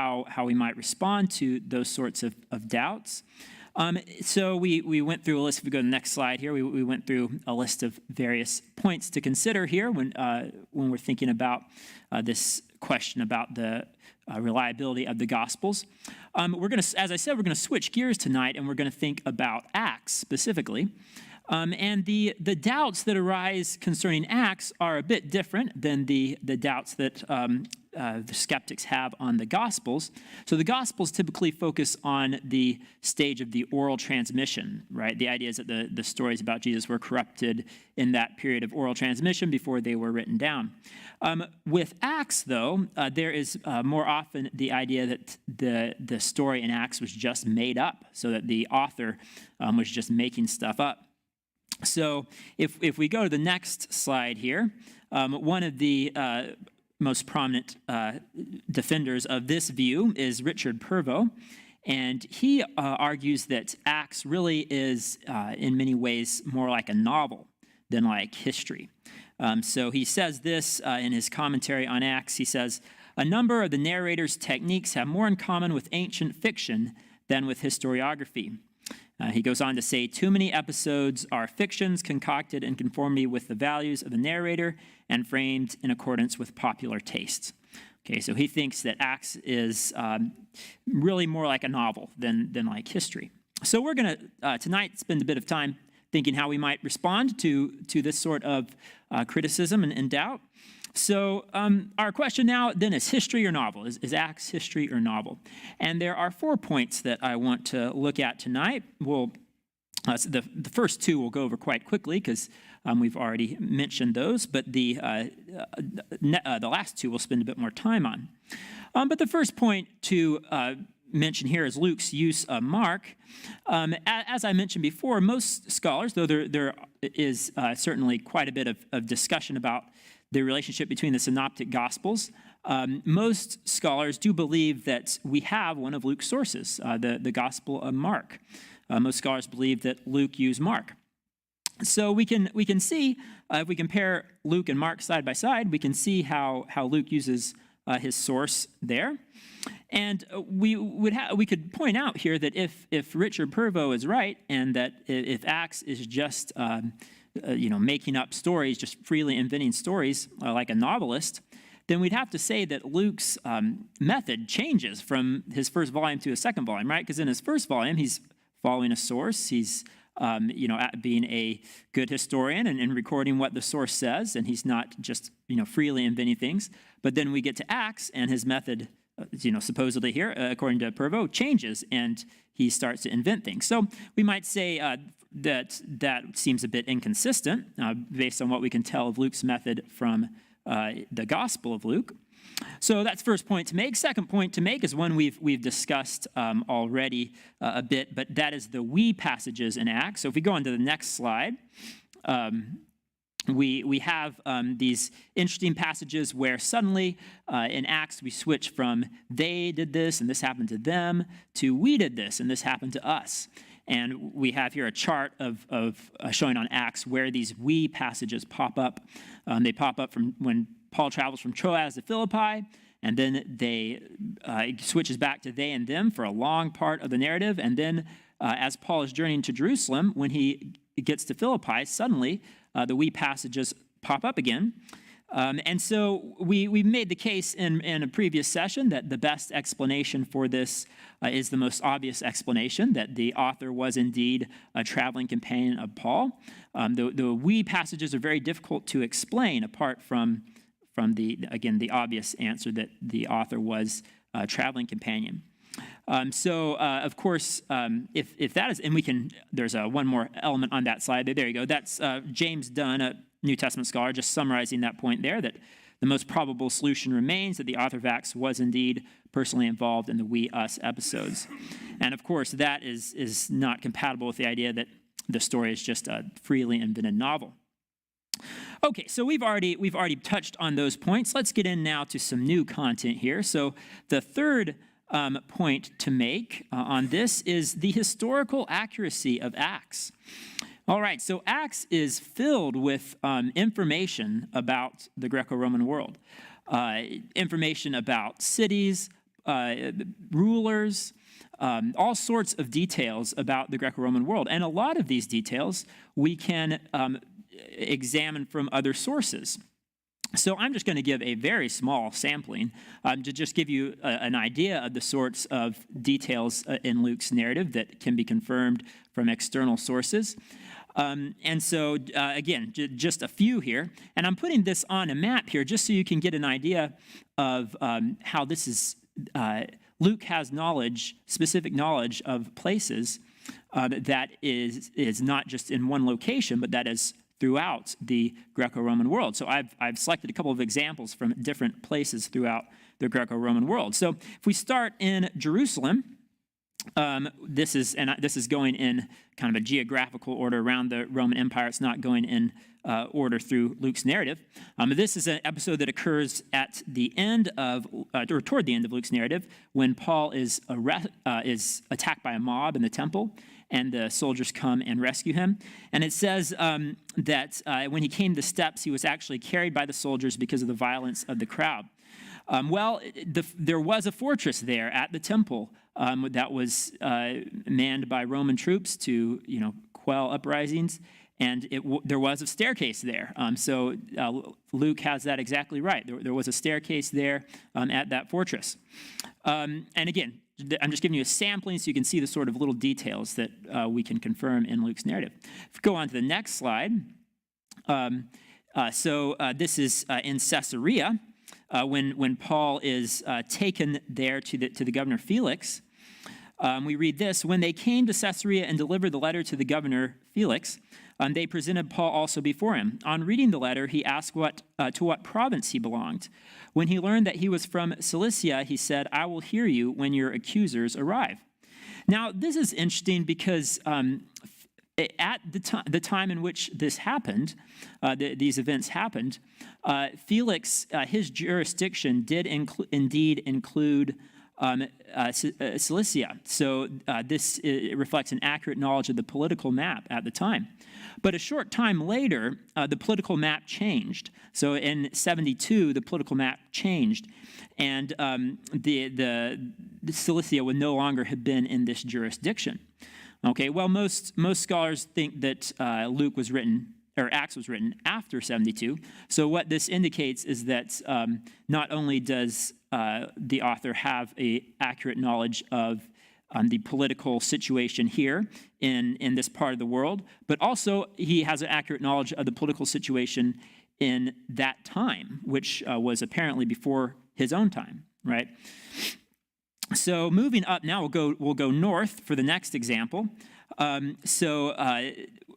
how we might respond to those sorts of doubts. So we went through a list. If we go to the next slide here, we went through a list of various points to consider here when we're thinking about this question about the reliability of the Gospels. We're going to, as I said, we're going to switch gears tonight, and we're going to think about Acts specifically. And the doubts that arise concerning Acts are a bit different than the doubts that the skeptics have on the Gospels. So the Gospels typically focus on the stage of the oral transmission, right? The idea is that the stories about Jesus were corrupted in that period of oral transmission before they were written down. With Acts, though, there is more often the idea that the story in Acts was just made up, so that the author was just making stuff up. So if we go to the next slide here, one of the most prominent defenders of this view is Richard Purvo, and he argues that Acts really is, in many ways, more like a novel than like history. So he says this in his commentary on Acts. He says, "A number of the narrator's techniques have more in common with ancient fiction than with historiography." He goes on to say, "Too many episodes are fictions concocted in conformity with the values of the narrator and framed in accordance with popular tastes." Okay, so he thinks that Acts is really more like a novel than like history. So we're going to tonight spend a bit of time thinking how we might respond to this sort of criticism and doubt. So our question now then is history or novel? Is Acts history or novel? And there are 4 points that I want to look at tonight. We'll, the first two we'll go over quite quickly because we've already mentioned those, but the last two we'll spend a bit more time on. But the first point to mention here is Luke's use of Mark. As I mentioned before, most scholars, though there is certainly quite a bit of discussion about the relationship between the synoptic gospels, most scholars do believe that we have one of Luke's sources, the Gospel of Mark. Most scholars believe that Luke used Mark. So we can see, if we compare Luke and Mark side by side, we can see how Luke uses his source there. And we could point out here that if Richard Purvo is right, and that if Acts is just making up stories, just freely inventing stories like a novelist, then we'd have to say that Luke's method changes from his first volume to his second volume, right? Because in his first volume, he's following a source. He's being a good historian and recording what the source says, and he's not just freely inventing things. But then we get to Acts, and his method, supposedly here, according to Purvo, changes, and he starts to invent things. So we might say that seems a bit inconsistent based on what we can tell of Luke's method from the Gospel of Luke. So that's first point to make. Second point to make is one we've discussed already a bit, but that is the we passages in Acts. So if we go on to the next slide, we have these interesting passages where suddenly in Acts we switch from they did this and this happened to them to we did this and this happened to us. And we have here a chart of showing on Acts where these we passages pop up. They pop up from when Paul travels from Troas to Philippi, and then switches back to they and them for a long part of the narrative. And then as Paul is journeying to Jerusalem, when he gets to Philippi, suddenly the we passages pop up again. And so we made the case in a previous session that the best explanation for this is the most obvious explanation, that the author was indeed a traveling companion of Paul. The we passages are very difficult to explain apart from the obvious answer that the author was a traveling companion. Of course, if that is, and we can, there's one more element on that slide. There you go. That's James Dunn, a New Testament scholar, just summarizing that point there, that the most probable solution remains that the author of Acts was indeed personally involved in the we, us episodes. And of course, that is not compatible with the idea that the story is just a freely invented novel. Okay, so we've already touched on those points. Let's get in now to some new content here. So the third point to make on this is the historical accuracy of Acts. All right, so Acts is filled with information about the Greco-Roman world, information about cities, rulers, all sorts of details about the Greco-Roman world. And a lot of these details we can examine from other sources. So I'm just going to give a very small sampling to just give you an idea of the sorts of details in Luke's narrative that can be confirmed from external sources. And so, again, just a few here. And I'm putting this on a map here just so you can get an idea of how this is. Luke has knowledge, specific knowledge of places that is not just in one location, but that is throughout the Greco-Roman world. So I've selected a couple of examples from different places throughout the Greco-Roman world. So if we start in Jerusalem, this is going in kind of a geographical order around the Roman Empire. It's not going in order through Luke's narrative. This is an episode that occurs at the end of, or toward the end of Luke's narrative, when Paul is attacked by a mob in the temple, and the soldiers come and rescue him. And it says that when he came to the steps, he was actually carried by the soldiers because of the violence of the crowd. There was a fortress there at the temple that was manned by Roman troops to, quell uprisings, and there was a staircase there. So Luke has that exactly right. There was a staircase there at that fortress. And again, I'm just giving you a sampling so you can see the sort of little details that we can confirm in Luke's narrative. If we go on to the next slide. This is in Caesarea when Paul is taken there to the governor Felix. We read this: when they came to Caesarea and delivered the letter to the governor Felix, they presented Paul also before him. On reading the letter, he asked to what province he belonged. When he learned that he was from Cilicia, he said, "I will hear you when your accusers arrive." Now, this is interesting because at the time in which this happened, these events happened, Felix, his jurisdiction did indeed include Cilicia. So this reflects an accurate knowledge of the political map at the time. But a short time later, the political map changed. So in 72, the political map changed, and the Cilicia would no longer have been in this jurisdiction. Okay, well, most scholars think that Luke was written, or Acts was written after 72. So what this indicates is that not only does the author have an accurate knowledge of the political situation here in this part of the world, but also he has an accurate knowledge of the political situation in that time, which was apparently before his own time, right? So moving up now, we'll go north for the next example.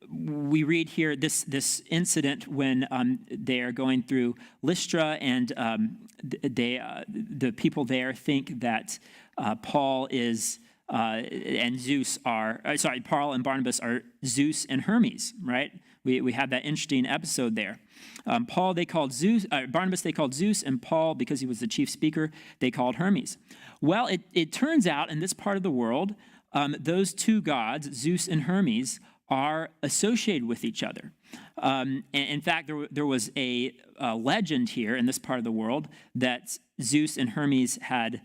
We read here this incident when they are going through Lystra, and the people there think that Paul and Barnabas are Zeus and Hermes, right? We have that interesting episode there. Barnabas they called Zeus, and Paul, because he was the chief speaker, they called Hermes. Well, it turns out in this part of the world, those two gods, Zeus and Hermes, are associated with each other. And in fact, there was a legend here in this part of the world that Zeus and Hermes had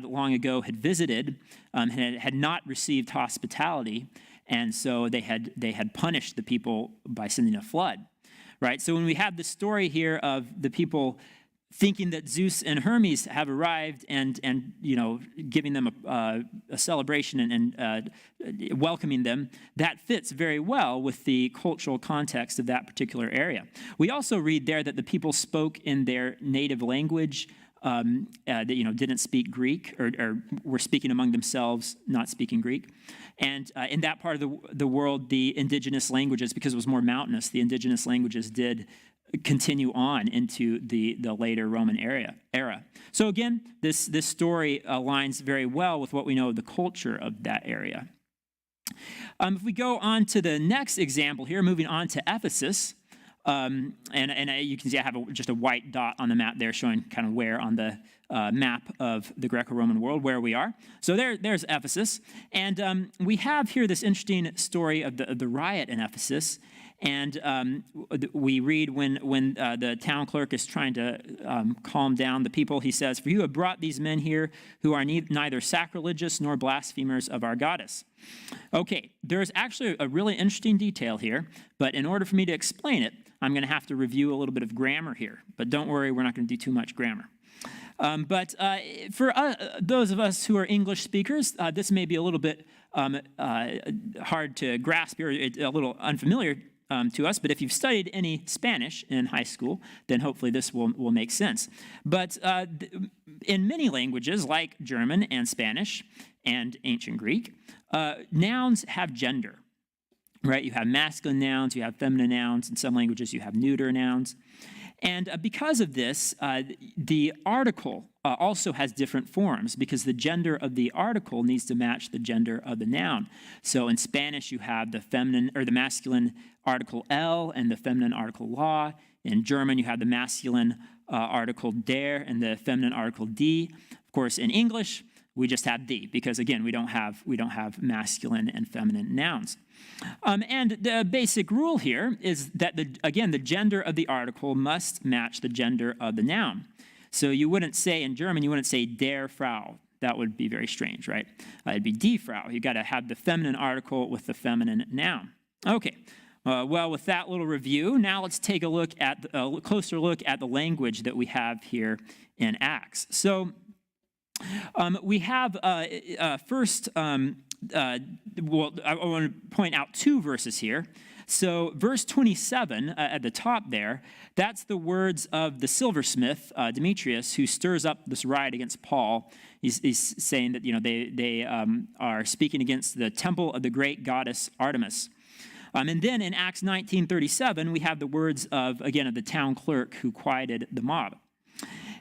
long ago visited, had not received hospitality, and so they had punished the people by sending a flood, right? So when we have the story here of the people thinking that Zeus and Hermes have arrived and giving them a celebration and welcoming them, that fits very well with the cultural context of that particular area. We also read there that the people spoke in their native language, that didn't speak Greek, or were speaking among themselves, not speaking Greek. And in that part of the world, the indigenous languages, because it was more mountainous, the indigenous languages did continue on into the later Roman era. So again, this story aligns very well with what we know of the culture of that area. If we go on to the next example here, moving on to Ephesus, and you can see I have just a white dot on the map there showing kind of where on the map of the Greco-Roman world where we are. So there's Ephesus, and we have here this interesting story of the riot in Ephesus. And we read when the town clerk is trying to calm down the people, he says, "For you have brought these men here who are neither sacrilegious nor blasphemers of our goddess." Okay, there's actually a really interesting detail here, but in order for me to explain it, I'm going to have to review a little bit of grammar here. But don't worry, we're not going to do too much grammar. But for those of us who are English speakers, this may be a little bit hard to grasp or a little unfamiliar to us, but if you've studied any Spanish in high school, then hopefully this will make sense. But in many languages, like German and Spanish and ancient Greek, nouns have gender, right? You have masculine nouns, you have feminine nouns. In some languages, you have neuter nouns. And because of this, the article also has different forms because the gender of the article needs to match the gender of the noun. So in Spanish, you have the feminine or the masculine article el and the feminine article la. In German, you have the masculine article der and the feminine article die. Of course, in English, we just have the because again, we don't have masculine and feminine nouns. And the basic rule here is that, again, the gender of the article must match the gender of the noun. So you wouldn't say, in German, you wouldn't say der Frau. That would be very strange, right? It'd be die Frau. You've got to have the feminine article with the feminine noun. Okay, well, with that little review, now let's take a closer look at the language that we have here in Acts. So we have first... well, I want to point out two verses here. So verse 27 at the top there, that's the words of the silversmith, Demetrius, who stirs up this riot against Paul. He's saying that, they are speaking against the temple of the great goddess Artemis. And then in Acts 19:37, we have the words of the town clerk who quieted the mob.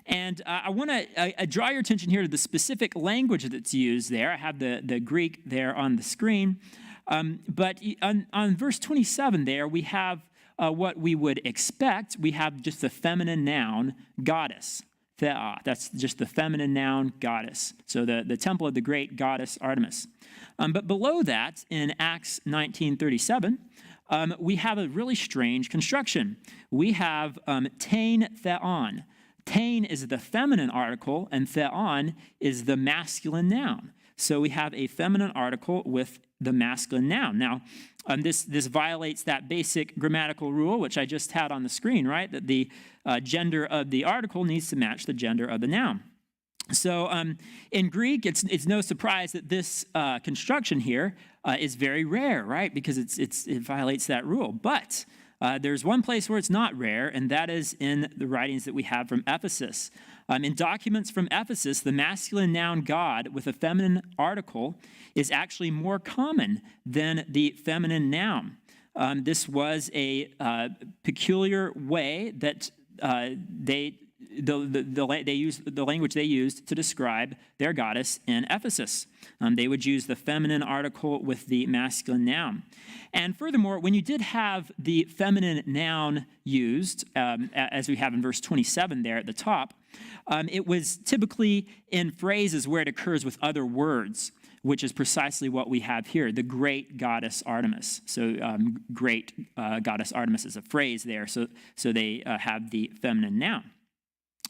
And I want to draw your attention here to the specific language that's used there. I have the Greek there on the screen. But on verse 27 there, we have what we would expect. We have just the feminine noun, goddess. Thea. That's just the feminine noun, goddess. So the temple of the great goddess Artemis. But below that, in Acts 19:37, we have a really strange construction. We have tein theon. Tein is the feminine article, and theon is the masculine noun. So we have a feminine article with the masculine noun. Now, this violates that basic grammatical rule, which I just had on the screen, right? That the gender of the article needs to match the gender of the noun. So in Greek, it's no surprise that this construction here is very rare, right? Because it violates that rule. But there's one place where it's not rare, and that is in the writings that we have from Ephesus. In documents from Ephesus, the masculine noun God with a feminine article is actually more common than the feminine noun. This was a peculiar way that they used the language they used to describe their goddess in Ephesus. They would use the feminine article with the masculine noun. And furthermore, when you did have the feminine noun used, as we have in verse 27 there at the top, it was typically in phrases where it occurs with other words, which is precisely what we have here, the great goddess Artemis. So great goddess Artemis is a phrase there, so they have the feminine noun.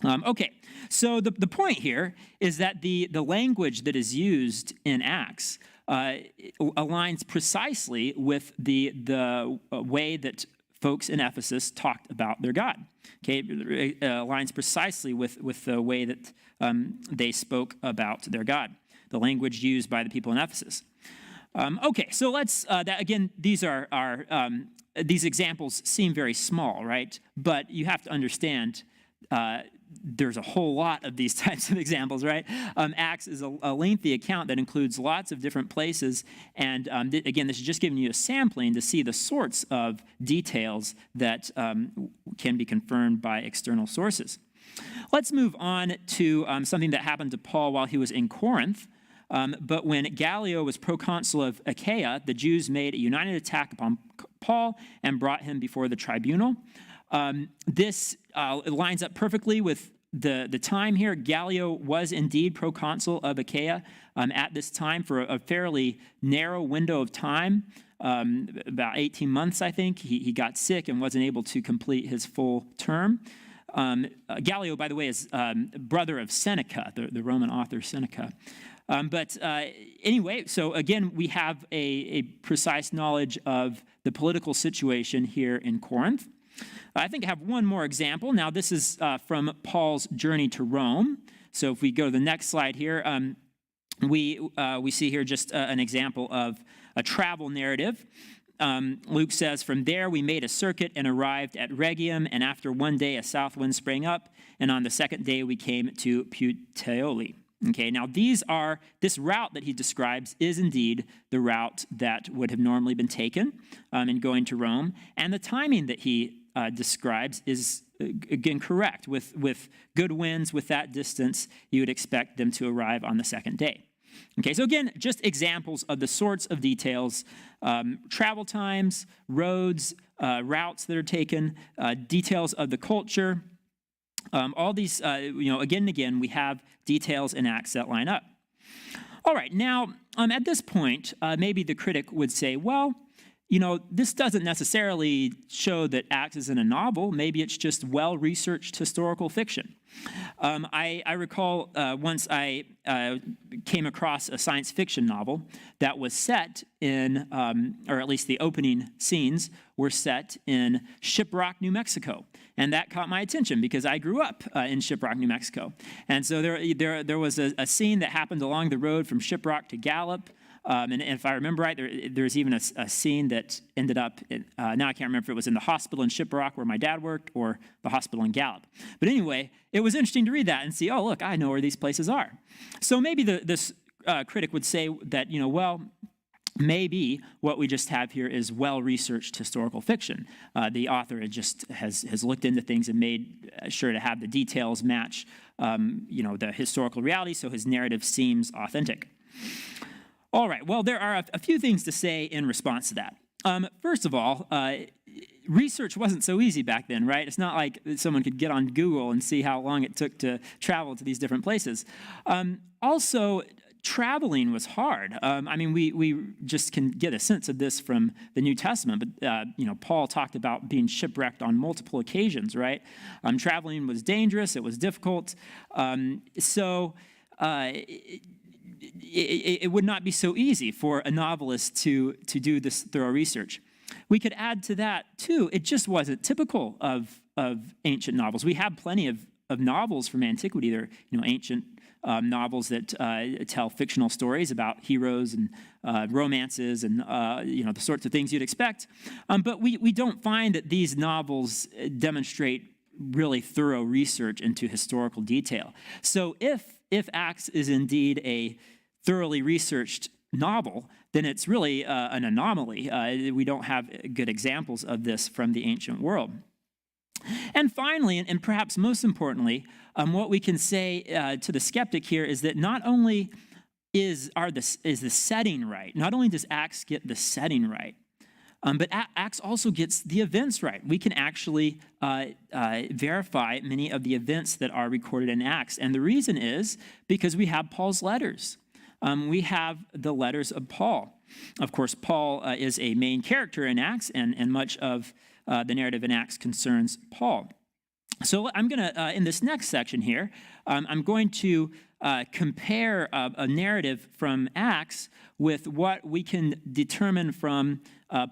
Okay, so the point here is that the language that is used in Acts aligns precisely with the way that folks in Ephesus talked about their God. Okay, it aligns precisely with the way that they spoke about their God, the language used by the people in Ephesus. Okay, so let's, again, these these examples seem very small, right? But you have to understand there's a whole lot of these types of examples, right? Acts is a lengthy account that includes lots of different places. And again, this is just giving you a sampling to see the sorts of details that can be confirmed by external sources. Let's move on to something that happened to Paul while he was in Corinth. But when Gallio was proconsul of Achaia, the Jews made a united attack upon Paul and brought him before the tribunal. This lines up perfectly with the time here, Gallio was indeed proconsul of Achaia at this time for a fairly narrow window of time, about 18 months, I think. He got sick and wasn't able to complete his full term. Gallio, by the way, is brother of Seneca, the Roman author Seneca. But anyway, so again, we have a precise knowledge of the political situation here in Corinth. I think I have one more example. Now, this is from Paul's journey to Rome. So if we go to the next slide here, we see here just an example of a travel narrative. Luke says, "From there we made a circuit and arrived at Rhegium, and after one day a south wind sprang up, and on the second day we came to Puteoli." Okay, now this route that he describes is indeed the route that would have normally been taken in going to Rome, and the timing that he describes is, again, correct. With good winds, with that distance, you would expect them to arrive on the second day. Okay, so again, just examples of the sorts of details, travel times, roads, routes that are taken, details of the culture. All these, again and again, we have details in Acts that line up. All right, now, at this point, maybe the critic would say, well, this doesn't necessarily show that Acts is in a novel. Maybe it's just well-researched historical fiction. I recall once I came across a science fiction novel that was set in, or at least the opening scenes were set in Shiprock, New Mexico. And that caught my attention because I grew up in Shiprock, New Mexico. And so there was a scene that happened along the road from Shiprock to Gallup. And if I remember right, there's even a scene that ended up, now I can't remember if it was in the hospital in Shiprock where my dad worked or the hospital in Gallup. But anyway, it was interesting to read that and see, oh, look, I know where these places are. So maybe this critic would say that, well, maybe what we just have here is well-researched historical fiction. The author has looked into things and made sure to have the details match, the historical reality, so his narrative seems authentic. All right, well, there are a few things to say in response to that. First of all, research wasn't so easy back then, right? It's not like someone could get on Google and see how long it took to travel to these different places. Also, traveling was hard. We just can get a sense of this from the New Testament, but Paul talked about being shipwrecked on multiple occasions, right? Traveling was dangerous, it was difficult. It would not be so easy for a novelist to do this thorough research. We could add to that, too, it just wasn't typical of ancient novels. We have plenty of novels from antiquity. They're ancient novels that tell fictional stories about heroes and romances and the sorts of things you'd expect. But we don't find that these novels demonstrate really thorough research into historical detail. So if Acts is indeed a thoroughly researched novel, then it's really an anomaly. We don't have good examples of this from the ancient world. And finally, and perhaps most importantly, what we can say to the skeptic here is that not only is the setting right, not only does Acts get the setting right, but Acts also gets the events right. We can actually verify many of the events that are recorded in Acts. And the reason is because we have Paul's letters. We have the letters of Paul. Of course, Paul is a main character in Acts, and much of the narrative in Acts concerns Paul. So I'm going to, in this next section here, I'm going to compare a narrative from Acts with what we can determine from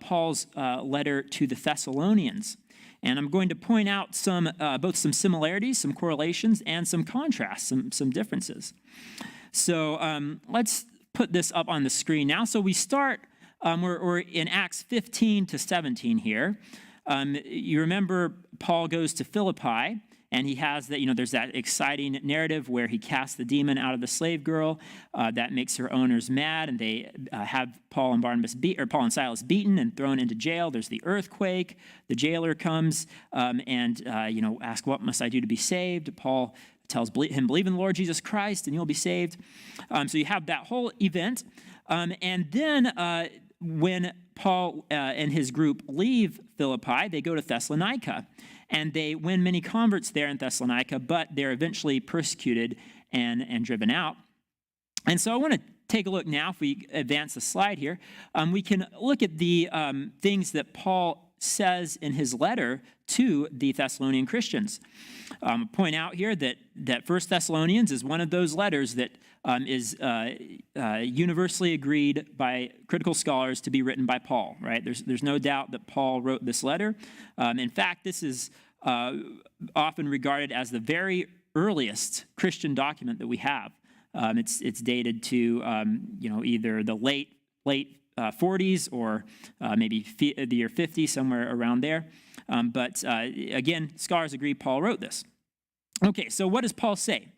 Paul's letter to the Thessalonians. And I'm going to point out both some similarities, some correlations, and some contrasts, some differences. So let's put this up on the screen now. So we start, we're in Acts 15 to 17 here. You remember Paul goes to Philippi, and he has that, there's that exciting narrative where he casts the demon out of the slave girl. That makes her owners mad, and they have Paul and Silas beaten and thrown into jail. There's the earthquake. The jailer comes and asks, "What must I do to be saved?" Paul tells him, "Believe in the Lord Jesus Christ, and you'll be saved." So you have that whole event. And then when Paul and his group leave Philippi, they go to Thessalonica. and they win many converts there in Thessalonica, but they're eventually persecuted and driven out. And so I want to take a look now, if we advance the slide here, we can look at the things that Paul says in his letter to the Thessalonian Christians. Point out here that 1 Thessalonians is one of those letters that is universally agreed by critical scholars to be written by Paul, right? There's no doubt that Paul wrote this letter. In fact, this is often regarded as the very earliest Christian document that we have. It's dated to either the late 40s or maybe the year 50, somewhere around there. But again, scholars agree Paul wrote this. Okay, so what does Paul say?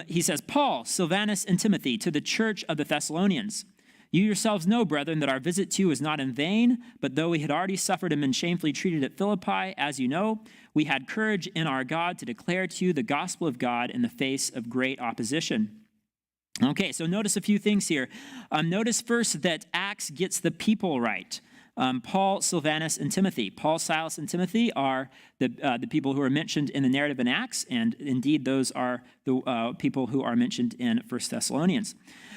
He says, Paul, Silvanus, and Timothy, to the church of the Thessalonians. You yourselves know, brethren, that our visit to you is not in vain, but though we had already suffered and been shamefully treated at Philippi, as you know, we had courage in our God to declare to you the gospel of God in the face of great opposition. Okay, so notice a few things here. Notice first that Acts gets the people right. Paul, Silvanus, and Timothy. Paul, Silas, and Timothy are the people who are mentioned in the narrative in Acts, and indeed those are the people who are mentioned in 1 Thessalonians.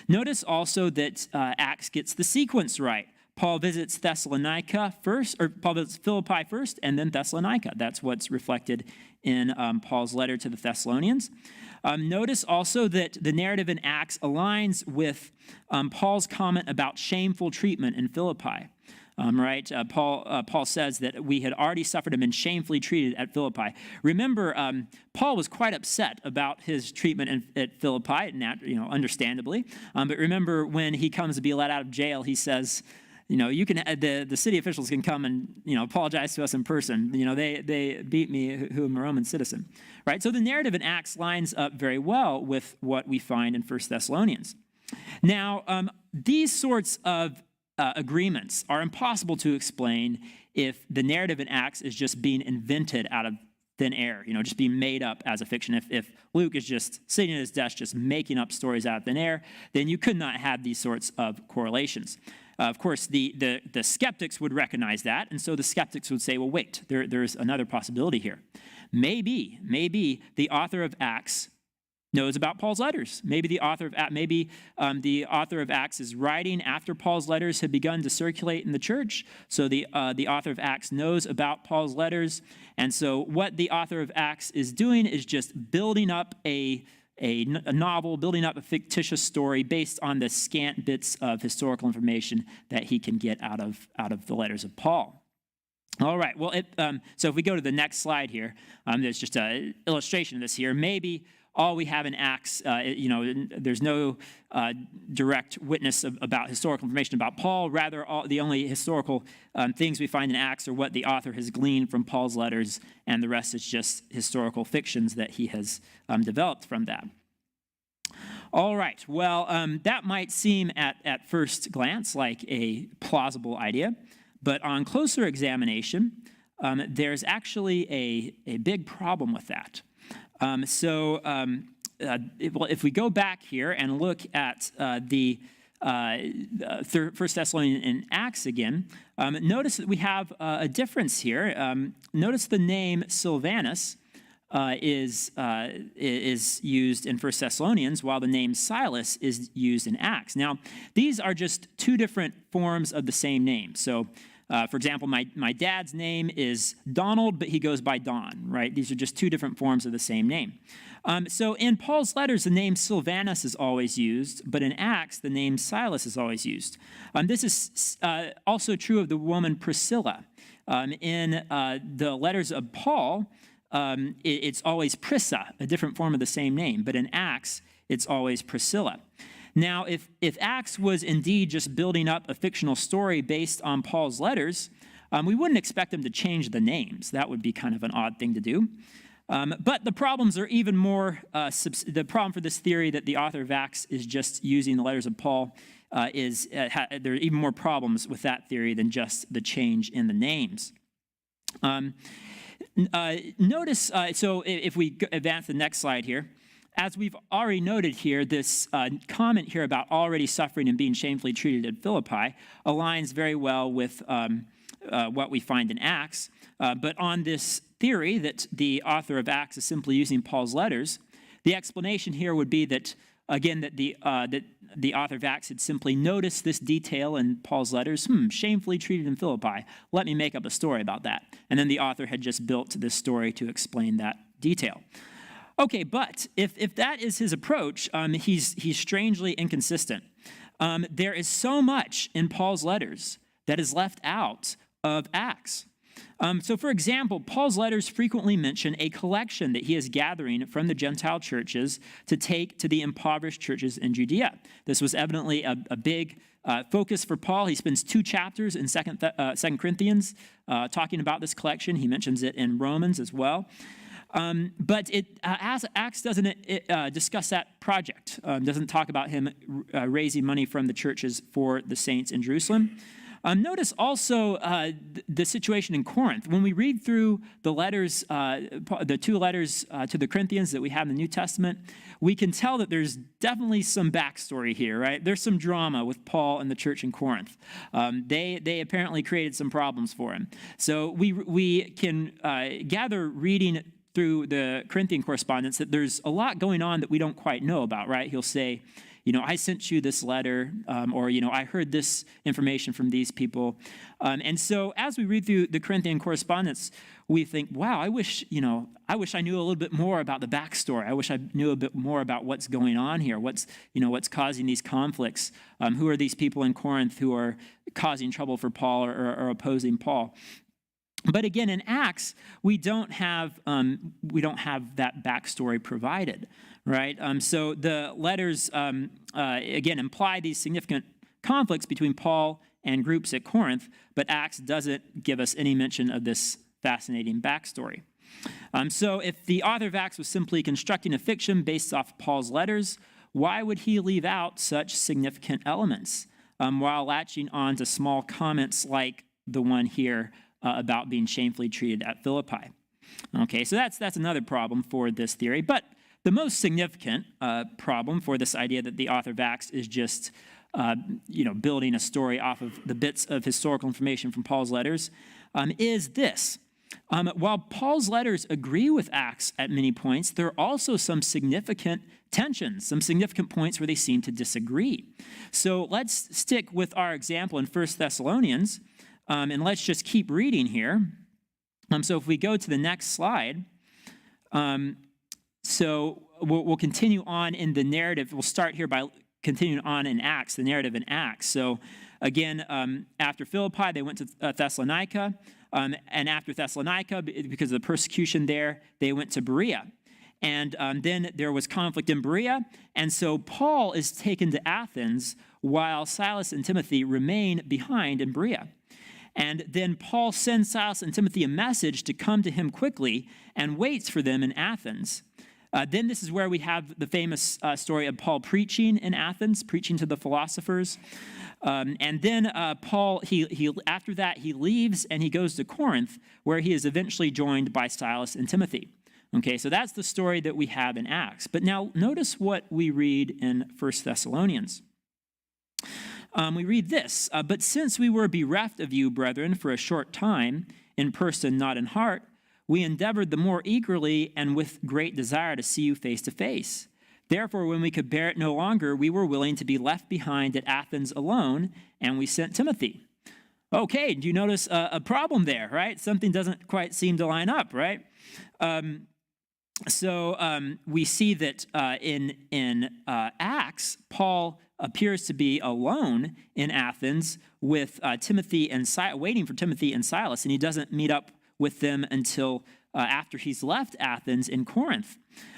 Notice also that Acts gets the sequence right. Paul visits Thessalonica first, or Paul visits Philippi first, and then Thessalonica. That's what's reflected in Paul's letter to the Thessalonians. Notice also that the narrative in Acts aligns with Paul's comment about shameful treatment in Philippi. Right? Paul says that we had already suffered and been shamefully treated at Philippi. Remember, Paul was quite upset about his treatment at Philippi, understandably. But remember, when he comes to be let out of jail, he says, you can the city officials can come and apologize to us in person. They beat me, who am a Roman citizen, right? So the narrative in Acts lines up very well with what we find in 1 Thessalonians. Now, these sorts of agreements are impossible to explain if the narrative in Acts is just being invented out of thin air, just being made up as a fiction. If Luke is just sitting at his desk just making up stories out of thin air, then you could not have these sorts of correlations. Of course, the skeptics would recognize that, and so the skeptics would say, well, wait, there's another possibility here. Maybe the author of Acts knows about Paul's letters. Maybe the author of Acts is writing after Paul's letters had begun to circulate in the church. So the author of Acts knows about Paul's letters, and so what the author of Acts is doing is just building up a novel, building up a fictitious story based on the scant bits of historical information that he can get out of the letters of Paul. All right, well, so if we go to the next slide here, there's just an illustration of this here. Maybe all we have in Acts, there's no direct witness about historical information about Paul. Rather, the only historical things we find in Acts are what the author has gleaned from Paul's letters, and the rest is just historical fictions that he has developed from that. All right, well, that might seem at first glance like a plausible idea, but on closer examination, there's actually a big problem with that. If we go back here and look at the 1 Thessalonians and Acts again, notice that we have a difference here. Notice the name Silvanus is used in 1 Thessalonians, while the name Silas is used in Acts. Now, these are just two different forms of the same name. So, for example, my dad's name is Donald, but he goes by Don, right? These are just two different forms of the same name. So in Paul's letters, the name Silvanus is always used, but in Acts, the name Silas is always used. This is also true of the woman Priscilla. In the letters of Paul, it's always Prissa, a different form of the same name, but in Acts, it's always Priscilla. Now, if Acts was indeed just building up a fictional story based on Paul's letters, we wouldn't expect them to change the names. That would be kind of an odd thing to do. But the problems are even more, the problem for this theory that the author of Acts is just using the letters of Paul there are even more problems with that theory than just the change in the names. Notice, so if we advance the next slide here, as we've already noted here, this comment here about already suffering and being shamefully treated at Philippi aligns very well with what we find in Acts. But on this theory that the author of Acts is simply using Paul's letters, the explanation here would be that, again, that the author of Acts had simply noticed this detail in Paul's letters, shamefully treated in Philippi. Let me make up a story about that. And then the author had just built this story to explain that detail. Okay, but if that is his approach, he's strangely inconsistent. There is so much in Paul's letters that is left out of Acts. So, for example, Paul's letters frequently mention a collection that he is gathering from the Gentile churches to take to the impoverished churches in Judea. This was evidently a big focus for Paul. He spends 2 chapters in 2 Corinthians talking about this collection. He mentions it in Romans as well. But Acts doesn't discuss that project, doesn't talk about him raising money from the churches for the saints in Jerusalem. Notice also the situation in Corinth. When we read through the letters, the 2 letters to the Corinthians that we have in the New Testament, we can tell that there's definitely some backstory here, right? There's some drama with Paul and the church in Corinth. They apparently created some problems for him. So we can gather reading through the Corinthian correspondence that there's a lot going on that we don't quite know about, right? He'll say, I sent you this letter, or, I heard this information from these people. And so as we read through the Corinthian correspondence, we think, wow, I wish I knew a little bit more about the backstory. I wish I knew a bit more about what's going on here, what's causing these conflicts. Who are these people in Corinth who are causing trouble for Paul or opposing Paul? But again, in Acts, we don't have that backstory provided, right? So the letters again imply these significant conflicts between Paul and groups at Corinth, but Acts doesn't give us any mention of this fascinating backstory. So if the author of Acts was simply constructing a fiction based off Paul's letters, why would he leave out such significant elements while latching on to small comments like the one here about being shamefully treated at Philippi? Okay, so that's another problem for this theory. But the most significant problem for this idea that the author of Acts is just building a story off of the bits of historical information from Paul's letters is this. While Paul's letters agree with Acts at many points, there are also some significant tensions, some significant points where they seem to disagree. So let's stick with our example in 1 Thessalonians. And let's just keep reading here. So if we go to the next slide, so we'll continue on in the narrative. We'll start here by continuing on in Acts, the narrative in Acts. So again, after Philippi, they went to Thessalonica. And after Thessalonica, because of the persecution there, they went to Berea. And then there was conflict in Berea. And so Paul is taken to Athens while Silas and Timothy remain behind in Berea. And then Paul sends Silas and Timothy a message to come to him quickly and waits for them in Athens. Then this is where we have the famous story of Paul preaching in Athens, preaching to the philosophers. And then Paul, after that, he leaves and he goes to Corinth, where he is eventually joined by Silas and Timothy. Okay, so that's the story that we have in Acts. But now notice what we read in 1 Thessalonians. We read this, but since we were bereft of you, brethren, for a short time, in person, not in heart, we endeavored the more eagerly and with great desire to see you face to face. Therefore, when we could bear it no longer, we were willing to be left behind at Athens alone, and we sent Timothy. Okay, do you notice a problem there, right? Something doesn't quite seem to line up, right? So we see that in Acts, Paul appears to be alone in Athens with Timothy and waiting for Timothy and Silas, and he doesn't meet up with them until after he's left Athens in Corinth.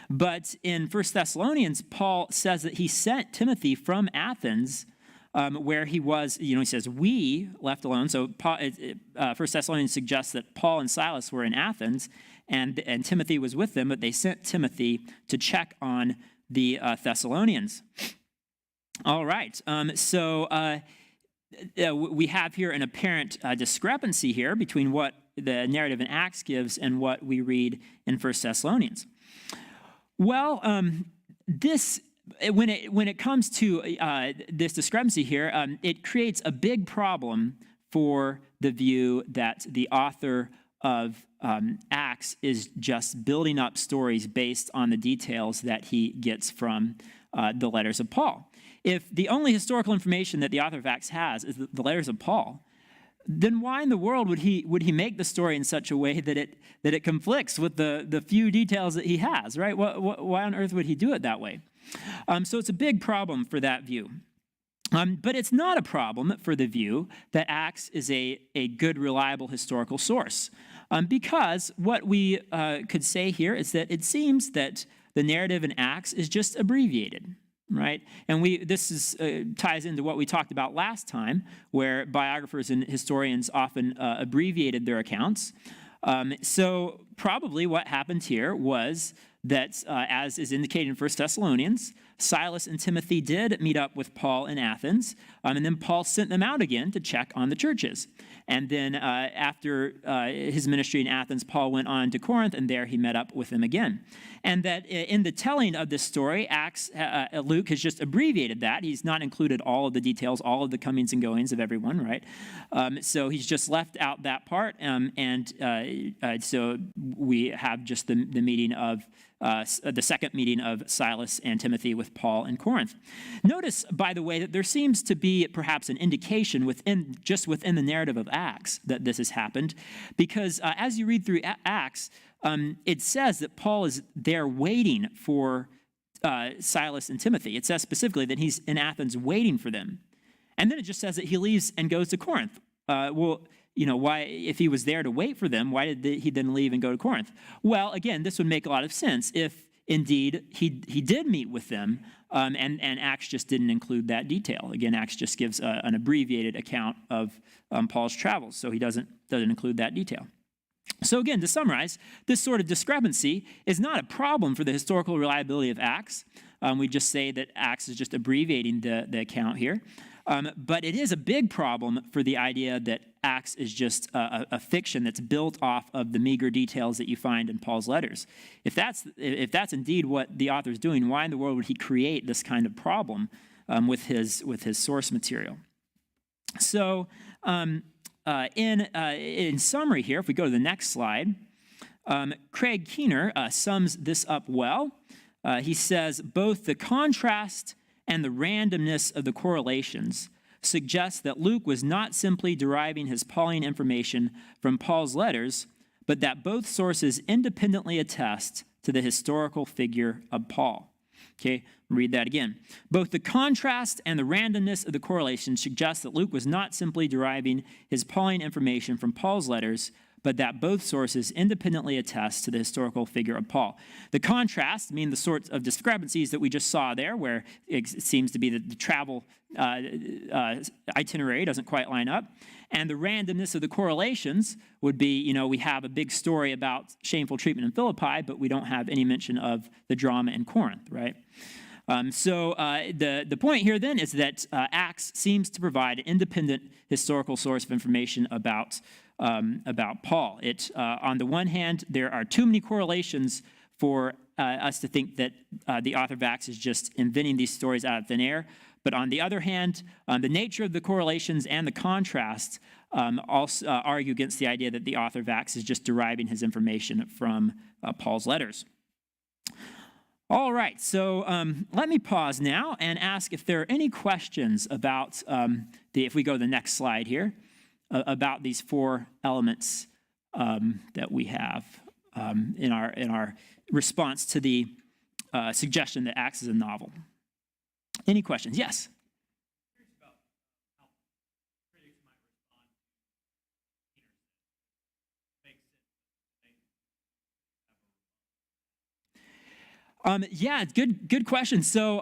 But in 1 Thessalonians, Paul says that he sent Timothy from Athens, where he was, he says, we left alone. So 1 Thessalonians suggests that Paul and Silas were in Athens, and Timothy was with them, but they sent Timothy to check on the Thessalonians. All right, so we have here an apparent discrepancy here between what the narrative in Acts gives and what we read in 1 Thessalonians. Well, when it comes to this discrepancy here, it creates a big problem for the view that the author of Acts is just building up stories based on the details that he gets from the letters of Paul. If the only historical information that the author of Acts has is the letters of Paul, then why in the world would he make the story in such a way that it conflicts with the few details that he has, right? Why on earth would he do it that way? So it's a big problem for that view. But it's not a problem for the view that Acts is a good, reliable historical source. Because what we could say here is that it seems that the narrative in Acts is just abbreviated, right? And this ties into what we talked about last time, where biographers and historians often abbreviated their accounts. So probably what happened here was that, as is indicated in 1 Thessalonians, Silas and Timothy did meet up with Paul in Athens, and then Paul sent them out again to check on the churches. And then after his ministry in Athens, Paul went on to Corinth, and there he met up with them again. And that in the telling of this story, Luke has just abbreviated that. He's not included all of the details, all of the comings and goings of everyone, right? So he's just left out that part, so we have just the meeting of the second meeting of Silas and Timothy with Paul in Corinth. Notice, by the way, that there seems to be perhaps an indication within the narrative of Acts that this has happened, because as you read through Acts, it says that Paul is there waiting for Silas and Timothy. It says specifically that he's in Athens waiting for them. And then it just says that he leaves and goes to Corinth. Why, if he was there to wait for them, why did he then leave and go to Corinth? Well, again, this would make a lot of sense if indeed he did meet with them, and Acts just didn't include that detail. Again, Acts just gives an abbreviated account of Paul's travels, so he doesn't include that detail. So again, to summarize, this sort of discrepancy is not a problem for the historical reliability of Acts. We just say that Acts is just abbreviating the account here. But it is a big problem for the idea that Acts is just a fiction that's built off of the meager details that you find in Paul's letters. If that's indeed what the author is doing, why in the world would he create this kind of problem with his source material? So in summary here, if we go to the next slide, Craig Keener sums this up well. He says, both the contrast and the randomness of the correlations suggests that Luke was not simply deriving his Pauline information from Paul's letters, but that both sources independently attest to the historical figure of Paul. Okay, read that again. Both the contrast and the randomness of the correlations suggest that Luke was not simply deriving his Pauline information from Paul's letters, but that both sources independently attest to the historical figure of Paul. The contrast mean the sorts of discrepancies that we just saw there, where it seems to be that the travel itinerary doesn't quite line up. And the randomness of the correlations would be, we have a big story about shameful treatment in Philippi, but we don't have any mention of the drama in Corinth, right? So the point here then is that Acts seems to provide an independent historical source of information about Paul. On the one hand, there are too many correlations for us to think that the author of Acts is just inventing these stories out of thin air. But on the other hand, the nature of the correlations and the contrast also argue against the idea that the author of Acts is just deriving his information from Paul's letters. All right, so let me pause now and ask if there are any questions about, if we go to the next slide here, about these four elements that we have in our response to the suggestion that Acts is a novel. Any questions? Yes? Yeah, good question. So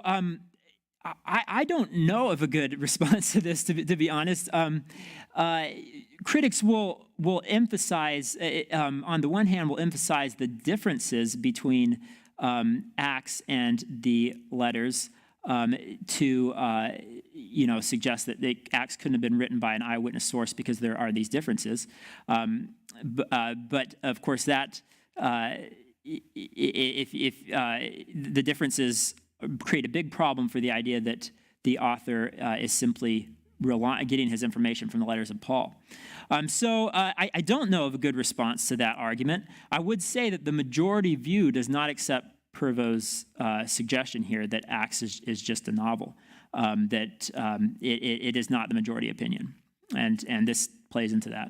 I don't know of a good response to this, to be honest. Critics will emphasize, on the one hand, will emphasize the differences between Acts and the letters to suggest that Acts couldn't have been written by an eyewitness source because there are these differences. But of course, that if the differences create a big problem for the idea that the author is simply getting his information from the letters of Paul. So I don't know of a good response to that argument. I would say that the majority view does not accept Purvos's suggestion here that Acts is just a novel, that it is not the majority opinion. And this plays into that.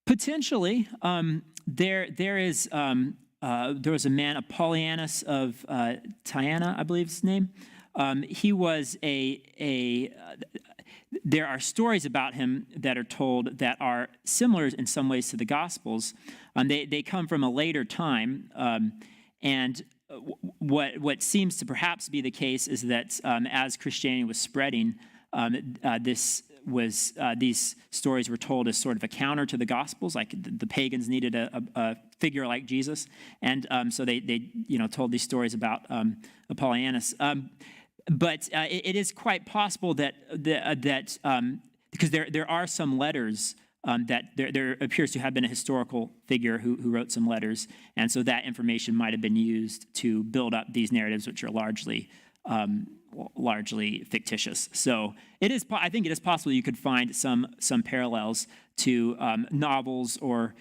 Potentially, there was a man, Apollonius of Tyana, I believe his name. He was there are stories about him that are told that are similar in some ways to the Gospels. They come from a later time, and what seems to perhaps be the case is that as Christianity was spreading, these stories were told as sort of a counter to the Gospels, like the pagans needed a figure like Jesus, and so they told these stories about Apollonius. But it is quite possible that because there are some letters that there appears to have been a historical figure who wrote some letters, and so that information might have been used to build up these narratives, which are largely fictitious. So I think it is possible you could find some parallels to novels or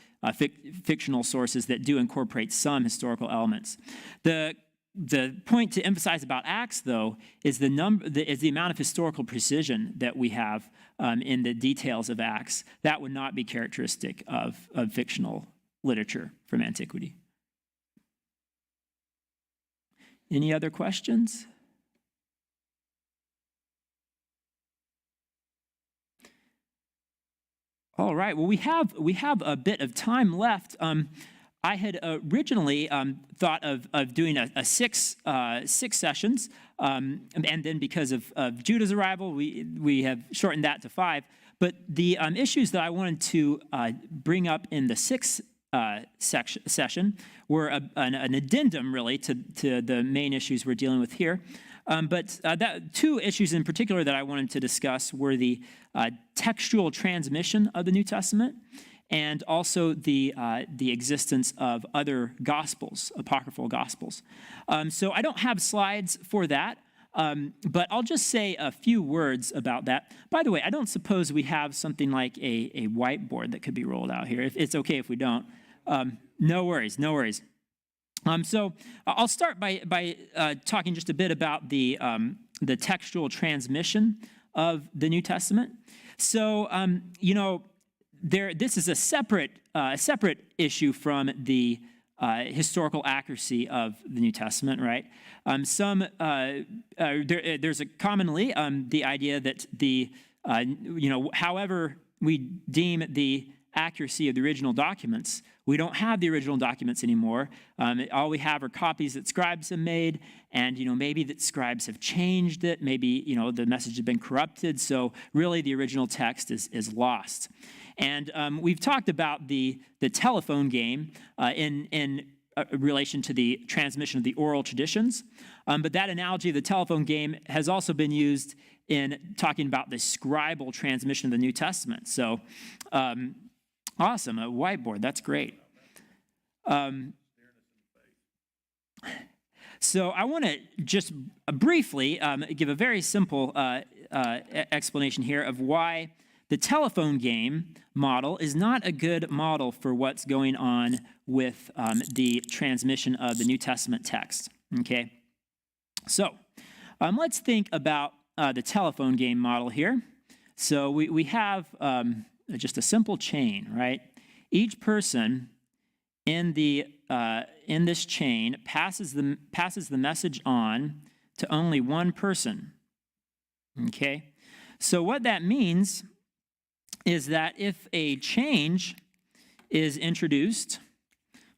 fictional sources that do incorporate some historical elements. The point to emphasize about Acts, though, is the amount of historical precision that we have in the details of Acts. That would not be characteristic of fictional literature from antiquity. Any other questions? All right. Well, we have a bit of time left. I had originally thought of doing a six sessions, and then because of Judah's arrival, we have shortened that to 5. But the issues that I wanted to bring up in the sixth session were an addendum, really, to the main issues we're dealing with here. But two issues in particular that I wanted to discuss were the textual transmission of the New Testament, and also the existence of other gospels, apocryphal gospels. So I don't have slides for that, but I'll just say a few words about that. By the way, I don't suppose we have something like a whiteboard that could be rolled out here. If it's okay if we don't. No worries. So I'll start by talking just a bit about the textual transmission of the New Testament. So, this is a separate issue from the historical accuracy of the New Testament, right? There's commonly the idea that however we deem the accuracy of the original documents, we don't have the original documents anymore. All we have are copies that scribes have made, and maybe that scribes have changed it. Maybe the message has been corrupted. So really, the original text is lost. And we've talked about the telephone game in relation to the transmission of the oral traditions. But that analogy of the telephone game has also been used in talking about the scribal transmission of the New Testament. So awesome, a whiteboard, that's great. So I want to just briefly give a very simple explanation here of why the telephone game model is not a good model for what's going on with the transmission of the New Testament text, okay? So let's think about the telephone game model here. So we have just a simple chain, right? Each person in this chain passes the message on to only one person, okay? So what that means is that if a change is introduced,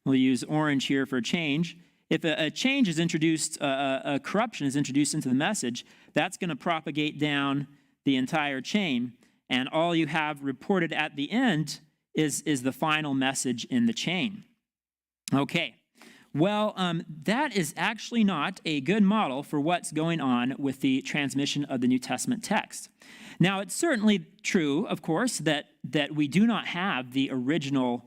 we'll use orange here for change. If a change is introduced, a corruption is introduced into the message, that's going to propagate down the entire chain. And all you have reported at the end is the final message in the chain. Okay, well, that is actually not a good model for what's going on with the transmission of the New Testament text. Now, it's certainly true, of course, that we do not have the original,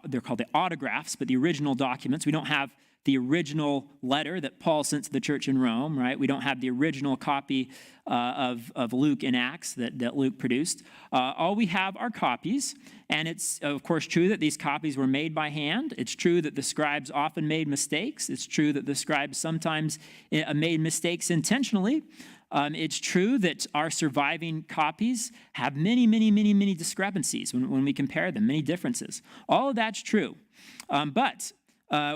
they're called the autographs, but the original documents. We don't have the original letter that Paul sent to the church in Rome, right? We don't have the original copy of Luke in Acts that Luke produced. All we have are copies, and it's, of course, true that these copies were made by hand. It's true that the scribes often made mistakes. It's true that the scribes sometimes made mistakes intentionally. It's true that our surviving copies have many, many, many, many discrepancies when we compare them, many differences. All of that's true, but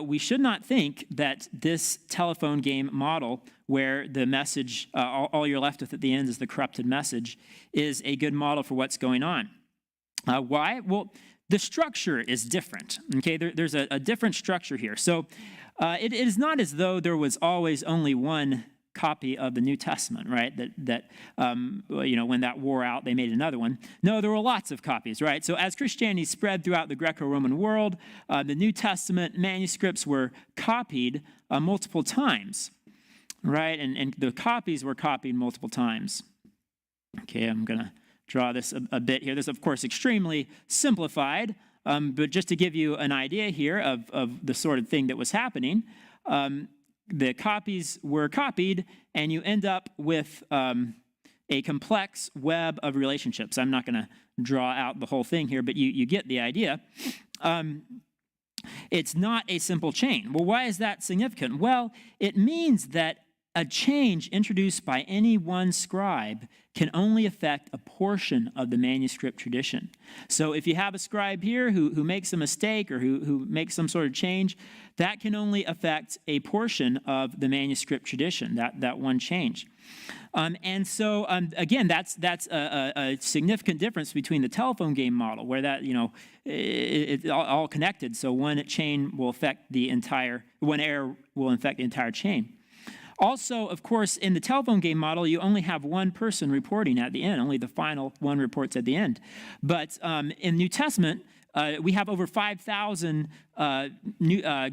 we should not think that this telephone game model, where the message, all you're left with at the end is the corrupted message, is a good model for what's going on. Why? Well, the structure is different. Okay, there's a different structure here. So it is not as though there was always only one copy of the New Testament, right? That when that wore out, they made another one. No, there were lots of copies, right? So as Christianity spread throughout the Greco-Roman world, the New Testament manuscripts were copied multiple times, right? And the copies were copied multiple times. Okay, I'm going to draw this a bit here. This is, of course, extremely simplified, but just to give you an idea here of the sort of thing that was happening, the copies were copied, and you end up with a complex web of relationships. I'm not going to draw out the whole thing here, but you get the idea. It's not a simple chain. Well, why is that significant? Well, it means that a change introduced by any one scribe can only affect a portion of the manuscript tradition. So if you have a scribe here who makes a mistake or who makes some sort of change, that can only affect a portion of the manuscript tradition, that one change. And so, again, that's a significant difference between the telephone game model, where that, it's all connected. So one chain will affect one error will affect the entire chain. Also, of course, in the telephone game model, you only have one person reporting at the end. Only the final one reports at the end. But in New Testament, we have over 5,000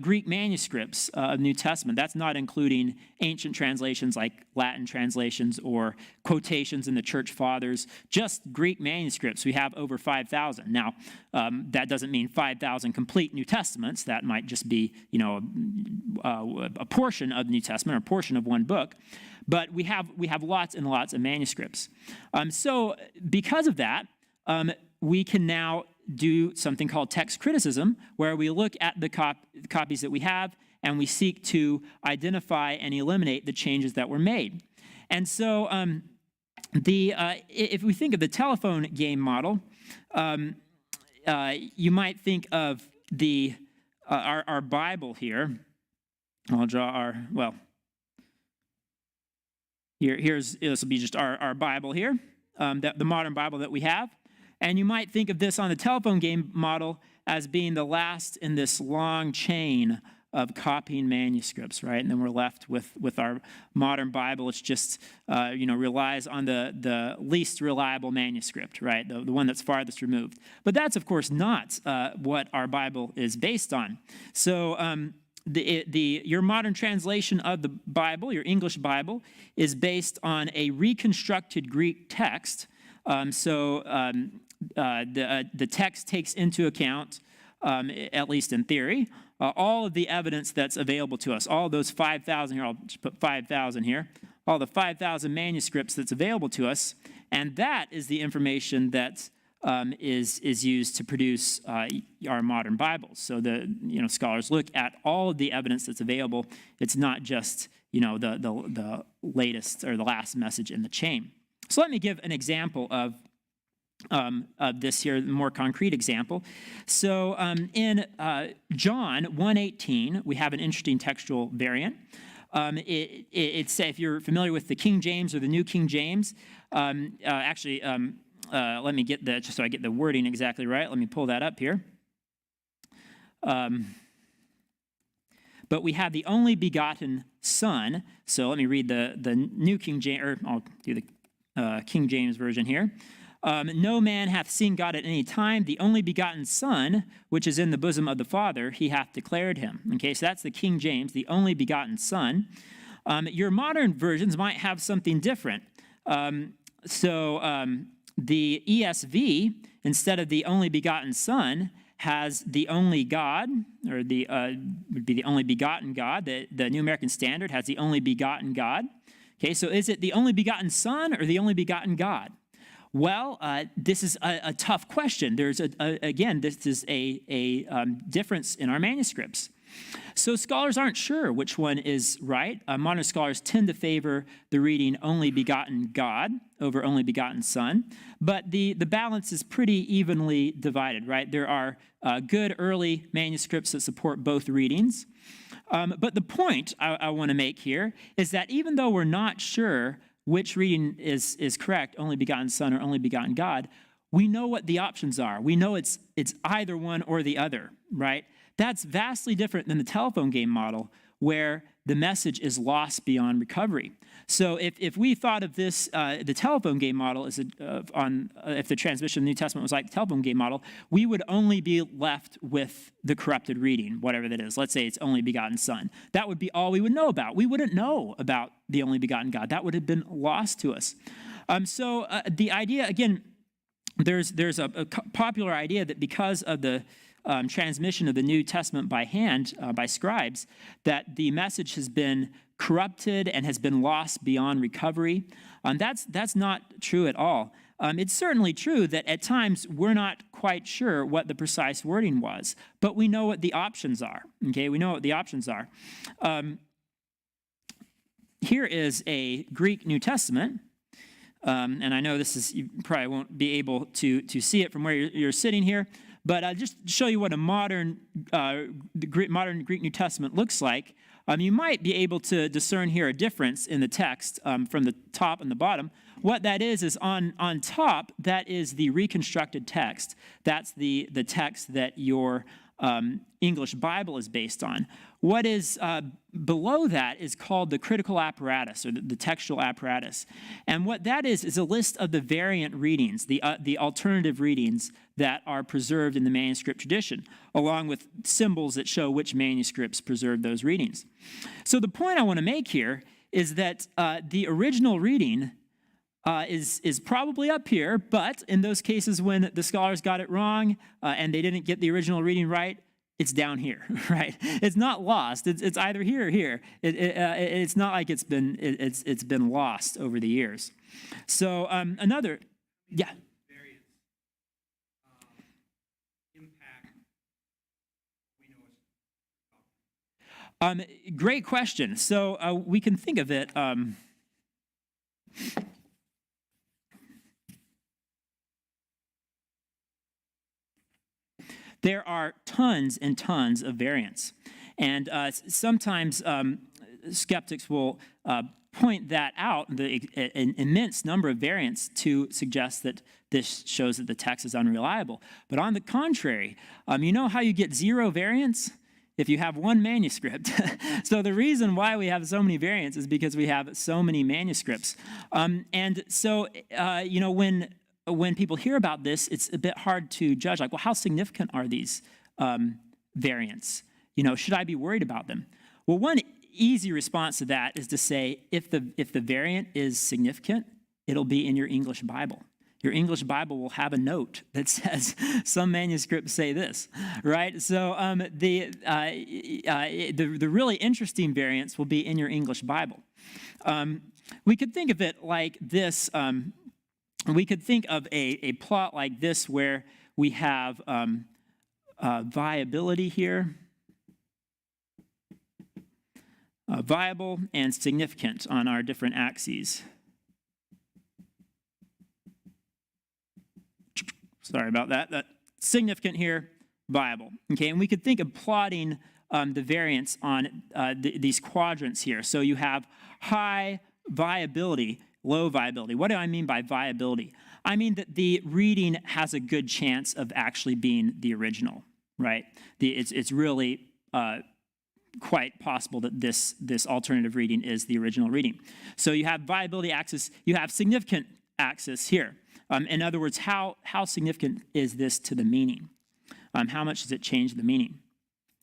Greek manuscripts of New Testament. That's not including ancient translations like Latin translations or quotations in the church fathers. Just Greek manuscripts, we have over 5,000. Now, that doesn't mean 5,000 complete New Testaments. That might just be, a portion of the New Testament or a portion of one book. But we have lots and lots of manuscripts. So because of that, we can now do something called text criticism, where we look at the copies that we have and we seek to identify and eliminate the changes that were made. And so if we think of the telephone game model, you might think of our Bible here. I'll draw this will be just our Bible here, the modern Bible that we have. And you might think of this on the telephone game model as being the last in this long chain of copying manuscripts, right? And then we're left with our modern Bible. It's just, relies on the least reliable manuscript, right? The one that's farthest removed. But that's, of course, not what our Bible is based on. So your modern translation of the Bible, your English Bible, is based on a reconstructed Greek text. The text takes into account, at least in theory, all of the evidence that's available to us. All those 5,000 here, I'll just put 5,000 here, all the 5,000 manuscripts that's available to us, and that is the information that is used to produce our modern Bibles. So scholars look at all of the evidence that's available. It's not just the latest or the last message in the chain. So let me give an example of this here, a more concrete example. So in John 1:18, we have an interesting textual variant. It's if you're familiar with the King James or the New King James, let me get just so I get the wording exactly right. Let me pull that up here. But we have the only begotten Son. So let me read the New King James, or I'll do the King James version here. No man hath seen God at any time. The only begotten Son, which is in the bosom of the Father, he hath declared him. Okay, so that's the King James, the only begotten Son. Your modern versions might have something different. The ESV, instead of the only begotten Son, has the only God, or would be the only begotten God. The New American Standard has the only begotten God. Okay, so is it the only begotten Son or the only begotten God? Well, this is a tough question. There's again, this is a difference in our manuscripts. So scholars aren't sure which one is right. Modern scholars tend to favor the reading only begotten God over only begotten Son, but the balance is pretty evenly divided, right? There are good early manuscripts that support both readings. But the point I want to make here is that even though we're not sure which reading is correct, only begotten Son or only begotten God, we know what the options are. We know it's either one or the other, right? That's vastly different than the telephone game model, where the message is lost beyond recovery. So if we thought of this, the telephone game model, if the transmission of the New Testament was like the telephone game model, we would only be left with the corrupted reading, whatever that is. Let's say it's only begotten Son. That would be all we would know about. We wouldn't know about the only begotten God. That would have been lost to us. The idea, again, there's a popular idea that because of the transmission of the New Testament by hand, by scribes, that the message has been corrupted and has been lost beyond recovery. That's not true at all. It's certainly true that at times we're not quite sure what the precise wording was, but we know what the options are. Okay, we know what the options are. Here is a Greek New Testament. And I know you probably won't be able to see it from where you're sitting here, but just to show you what a modern Greek New Testament looks like, you might be able to discern here a difference in the text from the top and the bottom. What that is on top, that is the reconstructed text. That's the text that your English Bible is based on. What is below that is called the critical apparatus, or the textual apparatus. And what that is a list of the variant readings, the alternative readings that are preserved in the manuscript tradition, along with symbols that show which manuscripts preserve those readings. So the point I want to make here is that the original reading is probably up here, but in those cases when the scholars got it wrong and they didn't get the original reading right, it's down here, right? It's not lost. It's either here or here. It's not like it's been lost over the years. So another, yeah. Variants impact we know it's Great question. So we can think of it. There are tons and tons of variants. And sometimes skeptics will point that out, an immense number of variants, to suggest that this shows that the text is unreliable. But on the contrary, you know how you get zero variants? If you have one manuscript. So the reason why we have so many variants is because we have so many manuscripts. And so, when people hear about this, it's a bit hard to judge, like, well, how significant are these variants? Should I be worried about them? Well, one easy response to that is to say, if the variant is significant, it'll be in your English Bible. Your English Bible will have a note that says some manuscripts say this, right? So the really interesting variants will be in your English Bible. We could think of it like this. We could think of a plot like this where we have viability here, viable and significant on our different axes. Sorry about that. That significant here, viable. Okay, and we could think of plotting the variance on these quadrants here. So you have high viability, low viability. What do I mean by viability? I mean that the reading has a good chance of actually being the original, right? It's really quite possible that this alternative reading is the original reading. So you have viability axis, you have significant axis here. In other words, how significant is this to the meaning? How much does it change the meaning?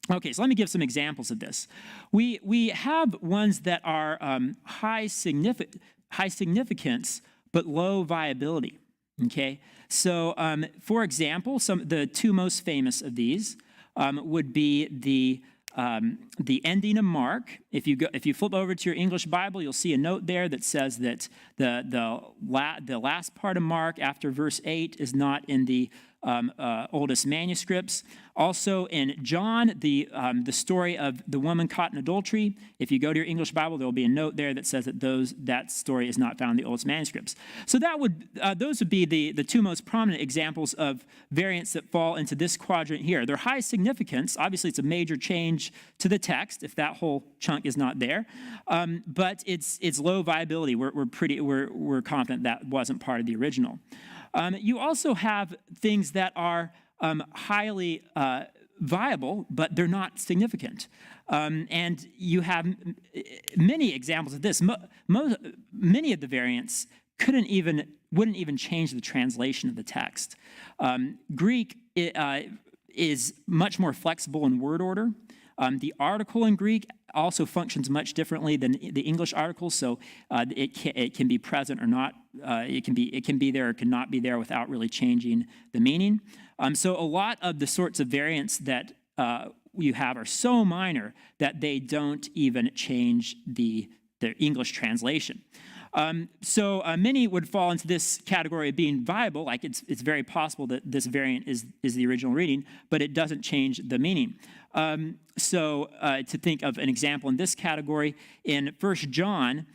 Okay, so let me give some examples of this. We have ones that are high significance but low viability. Okay, so for example, the two most famous of these would be the ending of Mark. If you flip over to your English Bible, you'll see a note there that says that the last part of Mark after verse 8 is not in the oldest manuscripts. Also in John, the story of the woman caught in adultery. If you go to your English Bible, there will be a note there that says that that story is not found in the oldest manuscripts. So those would be the two most prominent examples of variants that fall into this quadrant here. They're high significance. Obviously, it's a major change to the text if that whole chunk is not there. But it's low viability. We're confident that wasn't part of the original. You also have things that are highly viable, but they're not significant. And you have many examples of this. Many of the variants wouldn't even change the translation of the text. Greek is much more flexible in word order. The article in Greek also functions much differently than the English article, so it can be present or not. It can be there or cannot be there without really changing the meaning. So a lot of the sorts of variants that you have are so minor that they don't even change the English translation. So many would fall into this category of being viable, like it's very possible that this variant is the original reading, but it doesn't change the meaning. So to think of an example in this category, in 1 John,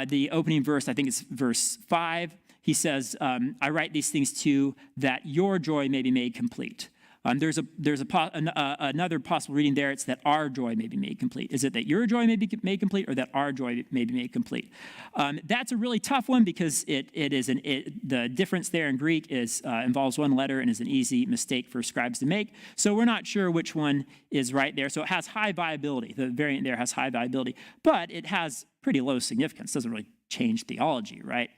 the opening verse, I think it's verse 5, he says, I write these things to you that your joy may be made complete. There's another possible reading there. It's that our joy may be made complete. Is it that your joy may be made complete, or that our joy may be made complete? That's a really tough one because the difference there in Greek involves one letter and is an easy mistake for scribes to make. So we're not sure which one is right there. So it has high viability. The variant there has high viability, but it has pretty low significance. Doesn't really change theology, right?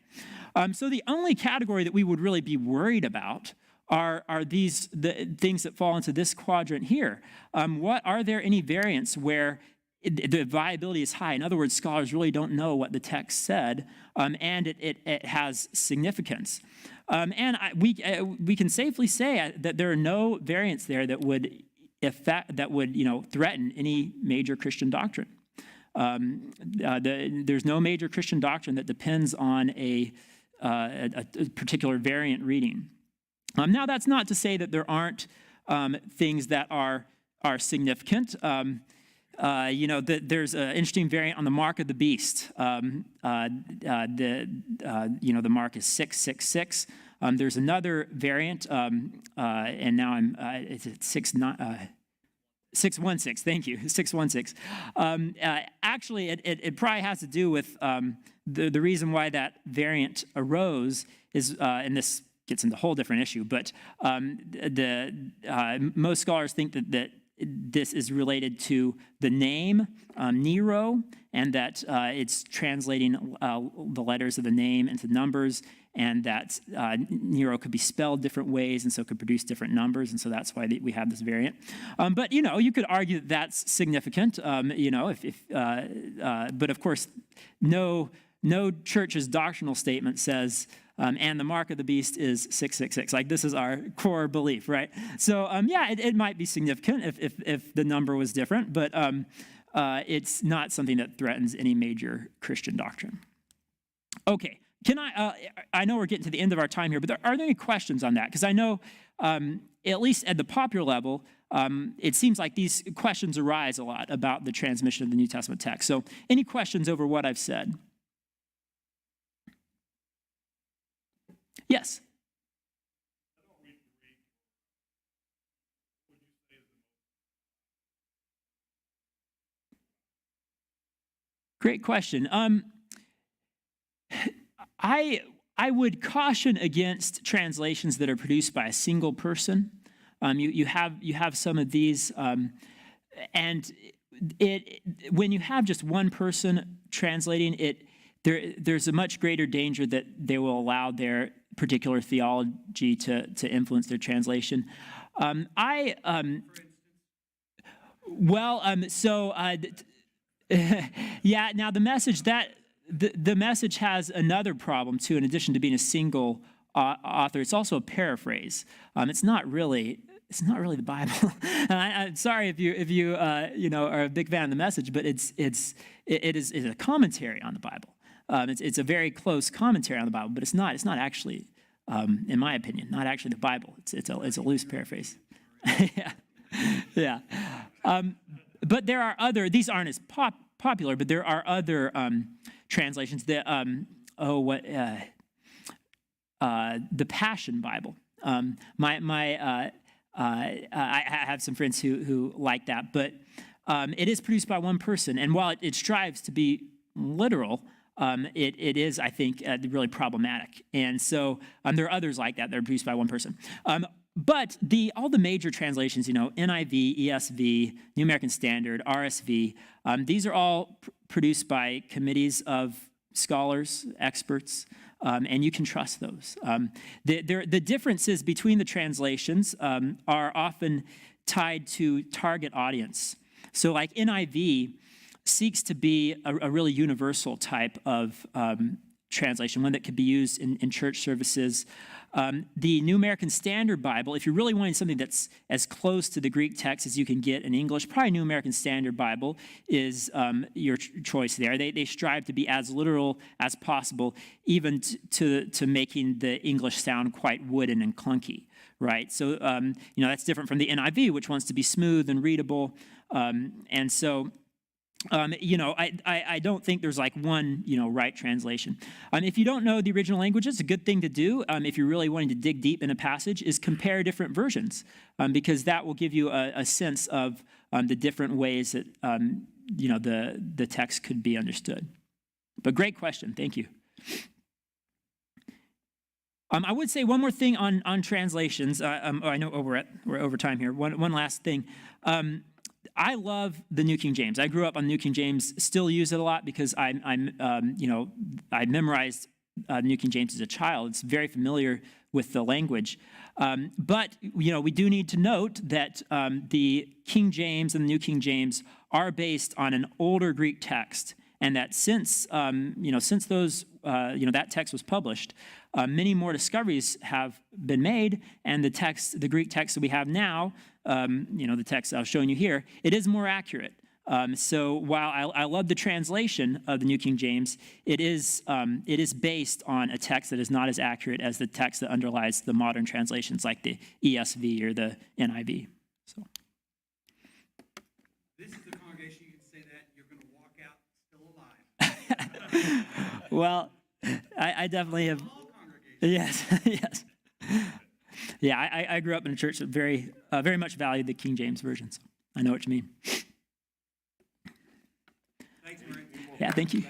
So the only category that we would really be worried about are the things that fall into this quadrant here. Are there any variants where the viability is high? In other words, scholars really don't know what the text said, and it has significance. We can safely say that there are no variants there that would threaten any major Christian doctrine. There's no major Christian doctrine that depends on a particular variant reading. Now, that's not to say that there aren't things that are significant. There's an interesting variant on the mark of the beast. The mark is 666. There's another variant, and now it's 616. Thank you, 616. Actually, it probably has to do with the reason why that variant arose is, and this gets into a whole different issue, but most scholars think that this is related to the name Nero, and that it's translating the letters of the name into numbers, and that Nero could be spelled different ways, and so could produce different numbers, and so that's why we have this variant. But you could argue that that's significant. But of course, no church's doctrinal statement says, and the mark of the beast is 666. Like, this is our core belief, right? So, it might be significant if the number was different, but it's not something that threatens any major Christian doctrine. Okay, I know we're getting to the end of our time here, but are there any questions on that? Because I know, at least at the popular level, it seems like these questions arise a lot about the transmission of the New Testament text. So, any questions over what I've said? Yes. Great question. I would caution against translations that are produced by a single person. You have some of these, and when you have just one person translating it, there's a much greater danger that they will allow their particular theology to influence their translation. Yeah. Now the message has another problem too. In addition to being a single author, it's also a paraphrase. It's not really the Bible. And I'm sorry if you are a big fan of the message, but it is a commentary on the Bible. It's a very close commentary on the Bible, but it's not actually, in my opinion, not actually the Bible. It's a loose paraphrase. Yeah. But there are other. These aren't as popular, but there are other translations. The Passion Bible. I have some friends who like that, but it is produced by one person, and while it strives to be literal, it is, I think, really problematic. And so there are others like that are produced by one person. But all the major translations, NIV, ESV, New American Standard, RSV, these are all produced by committees of scholars, experts, and you can trust those. The differences between the translations are often tied to target audience. So like NIV seeks to be a really universal type of translation, one that could be used in church services. The New American Standard Bible, if you're really wanting something that's as close to the Greek text as you can get in English, probably New American Standard Bible is your choice there. They strive to be as literal as possible, even to making the English sound quite wooden and clunky, right? So, that's different from the NIV, which wants to be smooth and readable. And so, I don't think there's like one, right translation. If you don't know the original languages, a good thing to do, if you're really wanting to dig deep in a passage, is compare different versions, because that will give you a sense of the different ways that, the text could be understood. But great question. Thank you. I would say one more thing on translations. I know we're over time here. One last thing. I love the New King James. I grew up on New King James, still use it a lot because I memorized New King James as a child. It's very familiar with the language. But we do need to note that the King James and the New King James are based on an older Greek text, and that since those that text was published, many more discoveries have been made, and the Greek text that we have now, the text I was showing you here, it is more accurate. So while I love the translation of the New King James, it is based on a text that is not as accurate as the text that underlies the modern translations like the ESV or the NIV. So. This is the congregation you can say that you're going to walk out still alive. Well, I definitely have. Yes, yes. Yeah, I grew up in a church that very much valued the King James version, so I know what you mean. Thanks, Murray. Yeah, thank you.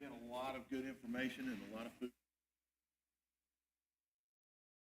Been a lot of good information in the